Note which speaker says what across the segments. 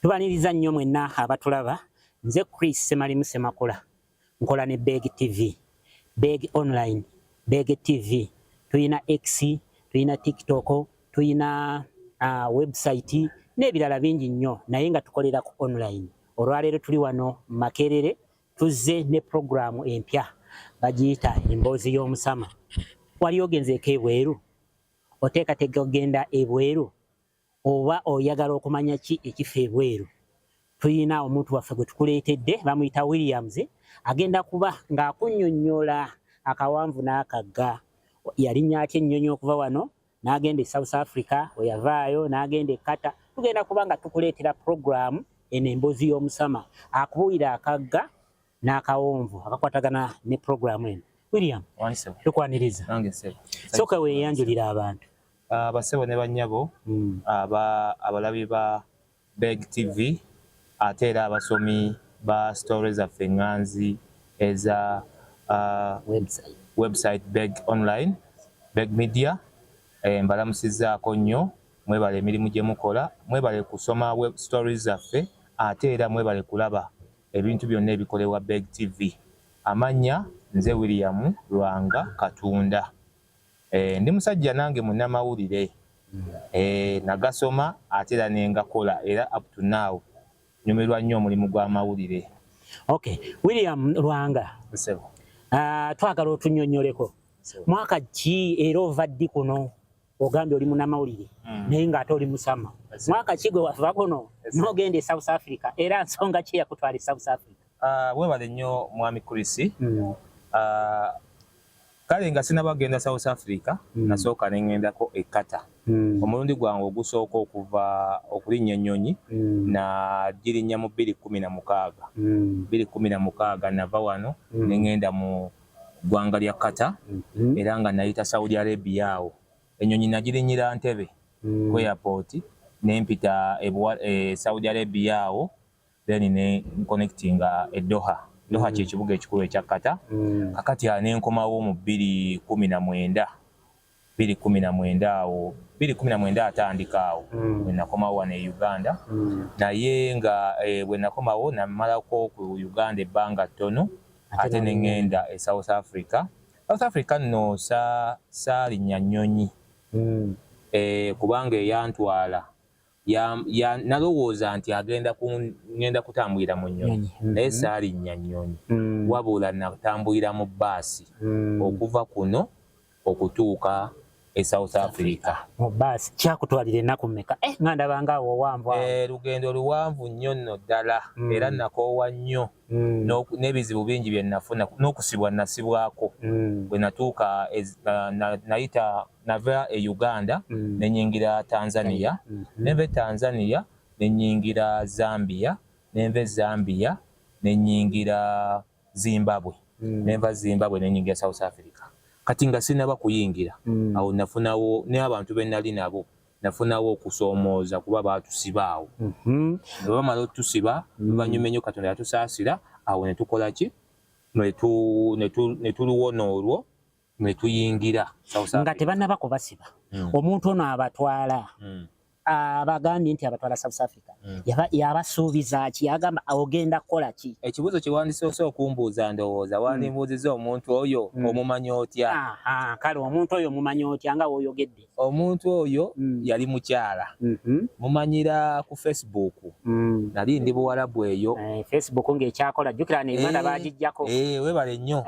Speaker 1: Tubaniriza nnyo mwenna abatulaba. Nze Chris Semalimu Semakola. Nkola ne Beg TV. Beg Online. Beg TV. Tuyina X, tuyina TikTok, tuyina website n'ebirala bingi nnyo naye nga tukolera ku online. Olwaleero tuli wano Makerere tuzze ne programu empya bagiyita emboozi y'omusama. Wali ogenzeeko ebweru? Oteekateeka ogenda ebweru? Oba oyagala okumanya ki ekifa ebweru? Tuyina omuntu waffe gwe tukuleetedde bamuyita Williams agenda kuba ng'akunnyonnyola akawanvu n'akagga. Yalinnya atya ennyonyi okuva wano n'agenda e South Africa, we yavaayo n'agenda e Qatar. Tugenda kuba nga tukuleetera programu eno emboozi y'omusama akubuulira akagga n'akawonvu akakwatagana ne programu eno. William, tukwaniriza. Sooka weeyanjulira abantu.
Speaker 2: Basebo ne bannyabo abalabi ba Beg TV ate era abasomi ba stories zaffe ŋŋanzi eza website Beg Online, Beg Media. Mbalamusizaako nnyo, mwebale emirimu gye mukola, mwebale kusoma web stories zaffe ate era mwebale kulaba ebintu byonna ebikolebwa Beg TV. Amannya nze William Lwanga Katunda. Ndi musajja nange munnamawulire. Nagasoma ate era nengakola era up to now nyumirwa nnyo omulimu gw'amawulire.
Speaker 1: Okay, William Lwanga. Twagala otunnyonnyoleko. Mwaka ki era ova ddi kuno ogambye oli munnamawulire naye ng'ate oli musama? Mwaka ki gwe wava kuno n'ogenda e South Africa era nsonga ki yakutwala e South Africa?
Speaker 2: Weebale nnyo mwami Chris. Kale nga sinabagenda South Africa nasooka ne ŋŋendako e Qatar. Omulundi gwange ogusooka okuva okulinnya ennyonyi na girinnya mu 2016. 2016 nava wano ne ŋŋenda mu ggwanga lya Qatar era nga nayita Saudi Arabia awo. Ennyonyi nagirinnyira Ntebe ku airport ne mpita Saudi Arabia awo then ne connectinga e Doha. Doha kye kibuga ekikulu ekya Qatar. Kakati ne nkomawo mu 2019. 2019 awo 2019 atandika awo bwe nakomawo wano e Uganda. Naye nga bwe nakomawo namalako ku Uganda ebbanga ttono ate ne ŋŋenda e South Africa. South Africa nno saalinnya nnyonyi kubanga eyantwala nalowooza nti ngenda kutambulira mu nnyonyi naye saalinnya nnyonyi wabula natambulira mu bbaasi okuva kuno okutuuka e South Africa.
Speaker 1: Mu bbaasi kyakutwalira ennaku mmeka? Nga ndabanga awo owanvu awo.
Speaker 2: Lugendo luwanvu nnyo nno ddala era nakoowa nnyo n'ebizibu bingi bye nafuna n'okusibwa nasibwako. Bwe natuuka nava e Uganda ne nnyingira Tanzania, neva e Tanzania ne nnyingira Zambia, neva e Zambia ne nnyingira Zimbabwe, neva Zimbabwe ne nnyingira South Africa. Kati nga sinaba kuyingira awo nafunawo ne abantu be nali nabo nafunawo okusoomooza kuba baatusiba awo. Ne bamala otusiba luvannyuma ennyo Katonda yatusaasira awo ne tukola ki? Ne tuluwona olwo ne tuyingira South Africa.
Speaker 1: Nga tebannaba kubasiba. Omuntu ono abatwala abagambye nti abatwala South Africa yabasuubiza ki? Yagamba ogenda kukola ki?
Speaker 2: Ekibuuzo kye wandisoose okumbuuza ndowooza wandimbuuziza omuntu oyo omumanyi otya?
Speaker 1: Kale omuntu oyo mumanyi otya nga w'oyogedde?
Speaker 2: Omuntu oyo yali mukyala. Mumanyira ku Facebook. Nali ndi Buwarabu eyo.
Speaker 1: Facebook ng'ekyakola jjukira n'emanda baagiggyako.
Speaker 2: Weebale nnyo.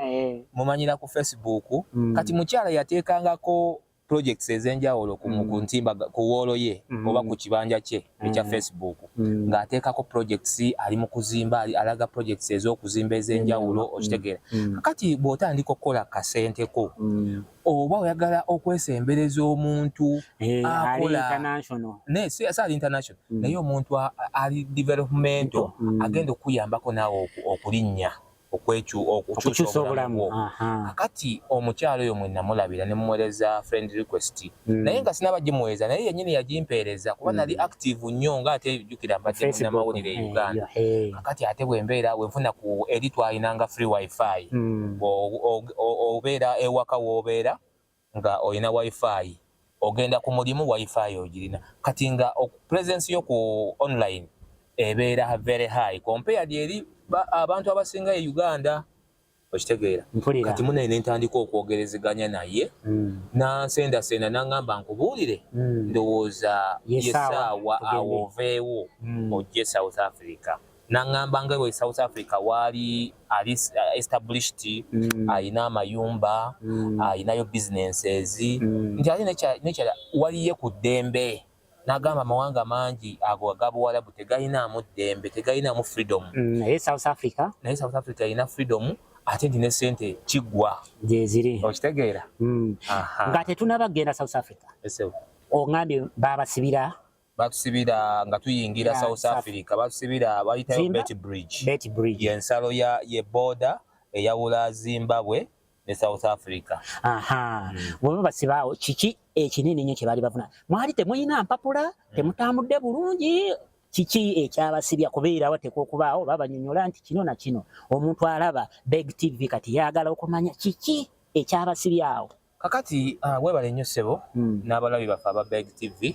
Speaker 2: Mumanyira ku Facebook. Kati mukyala yateekangako projects ez'enjawulo ku ntimba ku woolo ye oba ku kibanja kye ekya Facebook ng'ateekako projects ali mu kuzimba alaga projects ez'okuzimba ez'enjawulo okitegeera. Kakati bw'otandika okukola kasenteko oba oyagala okwesembereza omuntu akola saali international naye omuntu ali developmental agenda okuyambako naawe okulinnya okukyusa obulamu. Akati omukyalo oyo mwe namulabira ne mumuweereza friend request naye nga sinaba gimuweereza naye yennyini yagimpeereza kuba nali active nnyo nga ate jjukira mbadde munnamawulire e Uganda. Akati ate bwe mbeera we nfuna ku eri twalinanga free wifi obeera ewaka w'obeera nga olina wifi ogenda ku mulimu wifi ogirina kati nga presence yo ku online ebeera very high compared eri abantu abasinga e Uganda okitegeera kati muna n'entandika okwogerezeganya naye nansendasenda n'angamba nkubuulire ndowooza yesaawa awo oveewo ojje South Africa n'angamba nga we South Africa waali ali established ayina amayumba ayinayo businesses nti ali nekyala waliye ku ddembe n'agamba amawanga mangi ago agabuwalabu tegayinaamu ddembe tegayinaamu freedom
Speaker 1: naye South Africa
Speaker 2: ayina freedom ate ndi ne ssente kiggwa
Speaker 1: gyeziri
Speaker 2: okitegeera
Speaker 1: nga tetunabagenda South Africa oŋŋambye batusibira nga tuyingira South Africa batusibira bayitayo Bet Bridge yensalo ye border eyawula Zimbabwe ne South Africa bwe basibaawo kiki ekinene nnyo kye baali bavuna mwali temulina mpapula temutambudde bulungi kiki ekyabasibya kubeerawo tekokubaawo babanyonyola nti kino na kino omuntu alaba Beg TV kati yagala okumanya kiki ekyabasibyawo
Speaker 2: kakati webale nnyo ssebo n'abalabi baffe aba Beg TV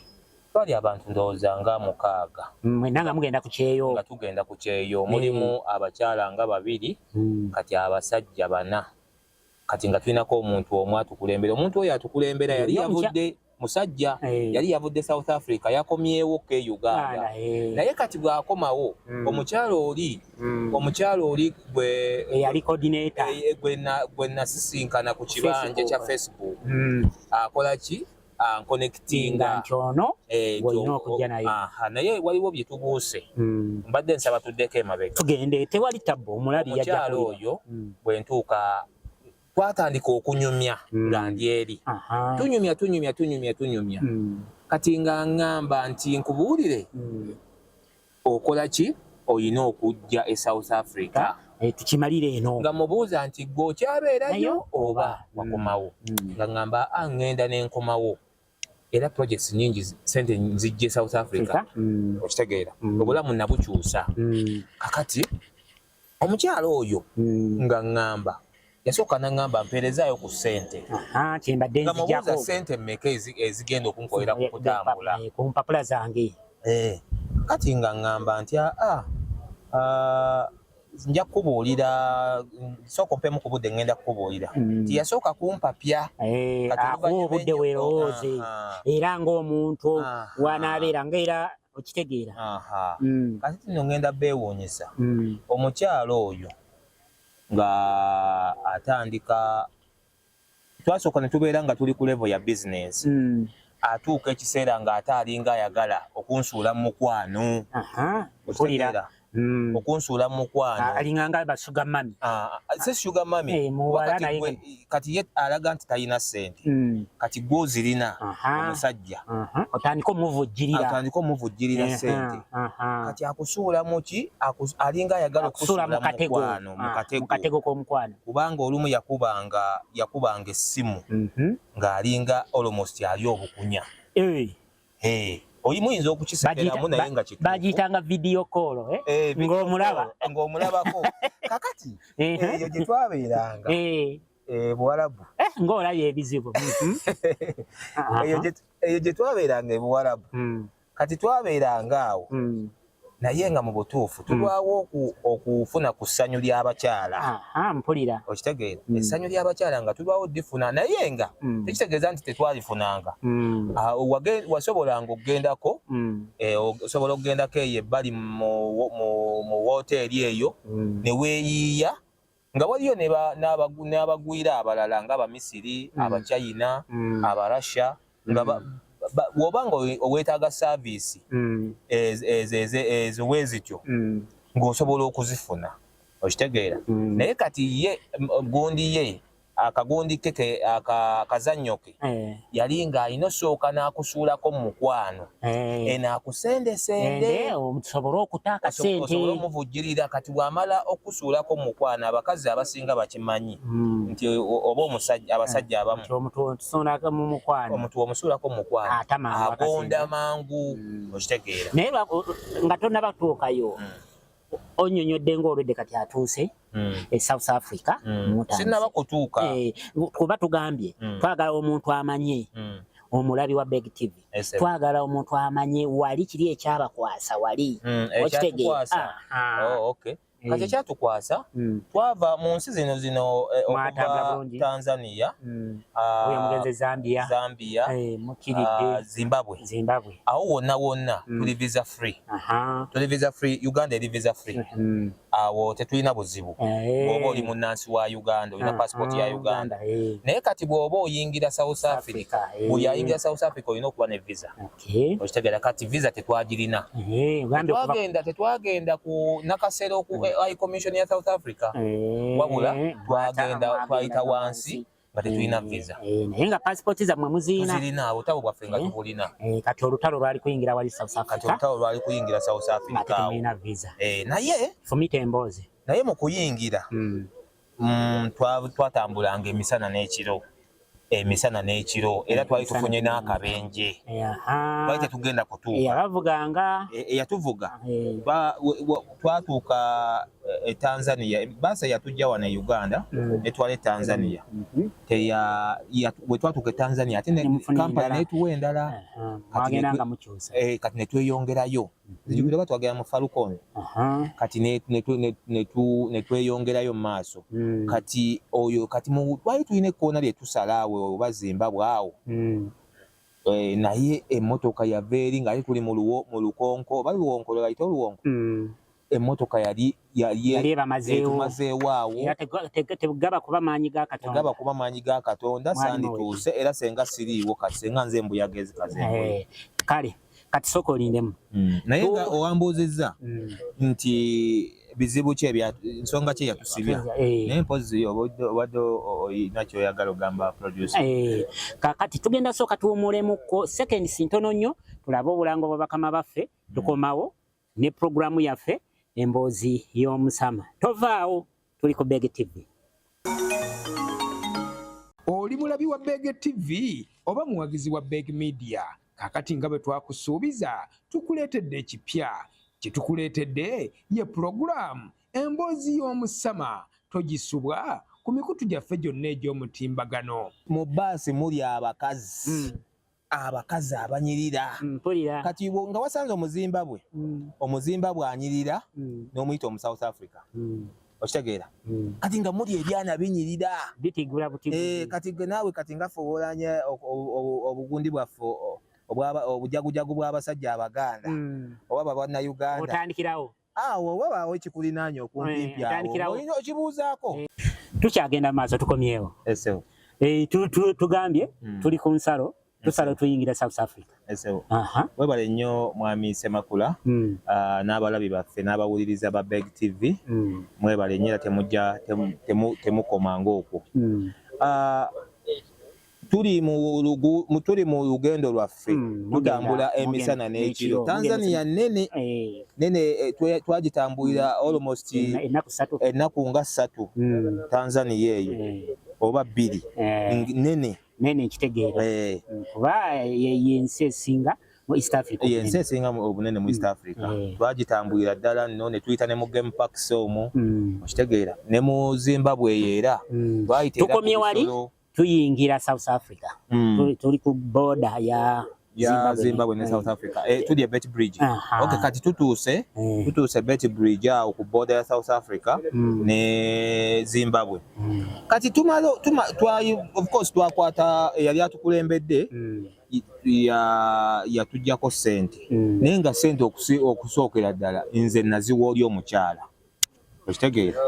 Speaker 2: twali abantu ndowooza nga 6
Speaker 1: mwenna nga mugenda ku kyeyo
Speaker 2: nga tugenda ku kyeyo mulimu abakyala nga 2 kati abasajja 4 kati nga tulinako omuntu omu atukulembera omuntu oyo atukulembera yali yavudde musajja yali yavudde South Africa yakomyewo ke Uganda naye kati bwakomawo omukyalo oli gwe
Speaker 1: yali coordinator
Speaker 2: gwe nasisinkana ku kibanja kya Facebook akola ki connectinga
Speaker 1: ntono golina okujja naye
Speaker 2: naye waliwo bye tubuuse mbadde nsaba tuddeko emabega
Speaker 1: tugende tewali tabbo omulabi yajja
Speaker 2: oyo bwe ntuuka twatandika okunyumya nga ndi eri tunyumya kati nga ngamba nti nkubuulire okola ki oyina okujja e South Africa
Speaker 1: tukimalire eno
Speaker 2: nga mubuuza nti gwe okyabeerayo oba wakomawo nga ngamba ngenda n'enkomawo era projects nyingi sente nzijje South Africa okitegeera obulamu nabukyusa kakati omukyalo oyo nga ngamba yasooka n'angamba mpeerezaayo ku ssente
Speaker 1: kyembadde nzijjako
Speaker 2: nga mubuuza ssente mmeka ezigenda okunkolera ku kutambula
Speaker 1: ku mpapula zange
Speaker 2: kati nga ngamba nti nja kukubuulira sooka ompemu ku budde ngenda kukubuulira nti yasooka kumpapya
Speaker 1: obudde weerowooze era ng'omuntu wanaabeera ngaera okitegeera
Speaker 2: kati tino ngenda beewuunyisa omukyalo oyo nga atandika twasooka ne tubeera nga tuli ku level ya business atuuka ekiseera nga ate alinga ayagala okunsuula mu mukwano okitegeera okunsuula mu mukwano
Speaker 1: alinganga basuga mami
Speaker 2: se sugar mami kati ye alaga nti talina ssente kati gwozirina omusajja
Speaker 1: otandika
Speaker 2: omuvujjirira ssente kati akusuula muki alinga ayagala okusuula mu katego
Speaker 1: k'omukwano
Speaker 2: kubanga olumu yakubanga essimu ng'alinga almost ali obukunya oyimuyinza okukisekeramu naye nga kituufu
Speaker 1: bagiyitanga video call ng'omulabako
Speaker 2: kakati eyo gye twabeeranga Buwarabu
Speaker 1: ng'olabye ebizibu
Speaker 2: eyo gye twabeeranga e Buwarabu kati twabeeranga awo naye nga mu butuufu tulwawo okufuna ku ssanyu ly'abakyala
Speaker 1: mpulira
Speaker 2: okitegeera essanyu ly'abakyala nga tulwawo difuna naye nga tekitegeeza nti tetwalifunanga wasobolanga okugendako osobola okugendako eyo ebbali mu woteeri eyo ne weeyiiya nga waliyo n'abagwira abalala ng'Abamisiri Abachina Abarussia nga wobanga oweetaaga saavisi ezo weezityo ng'osobola okuzifuna okitegeera naye kati ye gundi ye akagundi ke akazannyo ke yali ng'alina osooka n'akusuulako mu mukwano naakusendesende
Speaker 1: osobola okutaaka ssente
Speaker 2: osobola omuvujjirira kati bw'amala okusuulako mu mukwano abakazi abasinga bakimanyi nti oba abasajja abamu omuntu omusuulako mu mukwano agonda mangu okitegeera
Speaker 1: naye nga tonnabatuukayo onyonyodde ng'olwedde kati atuuse e South Africa
Speaker 2: sinaba kutuuka
Speaker 1: kuba tugambye twagala omuntu amanye omulabi wa Beg TV twagala omuntu amanye wali kiri ekyabakwasa wali
Speaker 2: ekyabakwasa okay kati ekyatukwasa twava mu nsi zino okuva Tanzania Zambia Zimbabwe awo wonna tuli visa free Uganda eri visa free awo tetulina buzibu bw'oba oli munnansi wa Uganda olina passport ya Uganda naye kati bw'oba oyingira South Africa buli ayingira South Africa olina okuba ne visa okitegera kati visa tetwagirina tetwagenda ku nakasero ku High Commission ya South Africa wabula twayita wansi nga tetulina visa
Speaker 1: naye nga passport zammwe
Speaker 2: muzirina obutabo bwaffe nga tubulina
Speaker 1: kati olutalo lwali kuyingira wali South
Speaker 2: Africa naye
Speaker 1: fumita emboozi
Speaker 2: naye mu kuyingira twatambulanga emisana n'ekiro era twali tufunye n'akabenje twali tetugenda kutuuka eyatuvuga twatuuka Tanzania basa yatujja wana Uganda etwale Tanzania bwe twatuuka Tanzania ate ne kampani netuwa endala kati netweyongerayo zijukira twagera mu Falcon kati netweyongerayo mu maaso kati oyo kati twali tulina ekkoona lyetusalaawe oba Zimbabwe awo naye emmotoka yaveeri nga tuli mu lukonko oba luwonko lwayita oluwonko emmotoka yali etumazeewo awo
Speaker 1: tegaba kuba maanyi ga
Speaker 2: Katonda sandituuse era senga siriiwo kati senga nze mbuyaga ezikaze
Speaker 1: kale kati sooka olindemu
Speaker 2: naye nga owambuuzizza nti bizibu ki ensonga ki yatusibya naye mpozi obadde olina kyoyagala ogamba producer
Speaker 1: kakati tugenda sooka tuwumulemuko seconds ntono nnyo tulabe obulango bw'abakama baffe tukomawo ne programu yaffe emboozi y'omusama tovaawo tuli ku Beg TV.
Speaker 3: Oli mulabi wa Beg TV oba muwagizi wa Beg Media kakati nga bwe twakusuubiza tukuleetedde ekipya kitukuleetedde ye programu emboozi y'omusama togisubwa ku mikutu gyaffe gyonna egy'omutimbagano.
Speaker 2: Mu baasi muli abakazi abanyirira kati nga wasanze omuzimbabwe anyirira n'omuyita omu South Africa okitegeera kati nga muli ebyana binyirira kati naawe kati nga fowolanye obugundi bwaffe obujagujagu bw'abasajja Abaganda oba Bannayuganda
Speaker 1: otandikirawo
Speaker 2: awo wabaawo ekikulinaanya okumpimpi olina okibuuzaako
Speaker 1: tukyagenda maaso tukomyewo tugambye tuli ku nsalo tusalo tuyingira South Africa webale nnyo mwami Semakula n'abalabi baffe n'abawuliriza ba Beg TV mwebale nnyo era temukomanga okwo tuli mu lugendo lwaffe tutambula emisana n'ekiro Tanzania nene twagitambulira almost ennaku nga 3 Tanzania eyo oba 2 nene nkitegeera kuba yensi esinga mu East Africa
Speaker 2: yensi esinga obunene mu East Africa twagitambulira ddala nno ne tuyita ne mu Game Parks omwo okitegeera ne mu Zimbabwe era
Speaker 1: tukomye wali tuyingira South Africa tuli ku border ya
Speaker 2: Zimbabwe ne South Africa tuli Bet Bridge okay kati tutuuse Bet Bridge awo ku border ya South Africa ne Zimbabwe kati of course twakwata yali atukulembedde yatujjako sente naye nga sente okusookera ddala nze naziwa oli omukyala okitegeera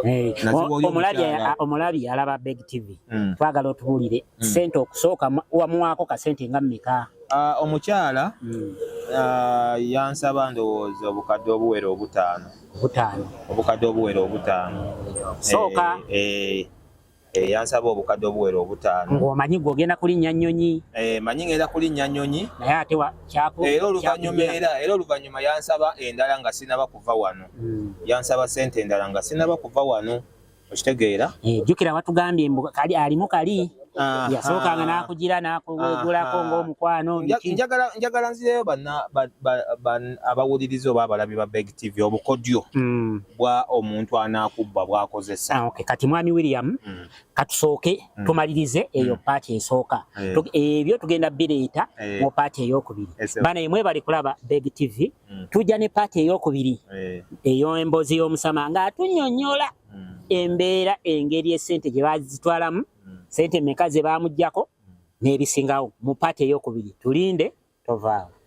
Speaker 1: omulabi alaba Beg TV twagala otubuulire sente okusooka wamuwaako kasente nga mmeka
Speaker 2: omukyala yansaba ndowooza obukadde obuwera obutaano
Speaker 1: sooka
Speaker 2: yansaba obukadde obuwera 5
Speaker 1: ng'omanyi gw'ogenda kulinnya nnyonyi
Speaker 2: manyi ngenda kulinnya nnyonyi
Speaker 1: naye ate
Speaker 2: era oluvannyuma yansaba endala nga sinaba kuva wano yansaba sente endala nga sinaba kuva wano okitegeera
Speaker 1: jjukira watugambye alimu kali yasookanga n'akugira n'akuweegulako ng'omukwano.
Speaker 2: Njagala nzireyo abawuliriza oba abalabi ba Beg TV obukodyo bwa omuntu anaakubba bw'akozesa.
Speaker 1: Kati Mwami William katusooke tumalirize eyo paati esooka. Ebyo tugenda bireeta mu paati ey'okubiri. Bana yemwe bali kulaba Beg TV tujja ne paati ey'okubiri ey'emboozi y'omusama ng'atunnyonnyola embeera engeri essente gye bazitwalamu, sente mmeka ze baamuggyako n'ebisingawo mu paati ey'okubiri. Tulinde tovaawo.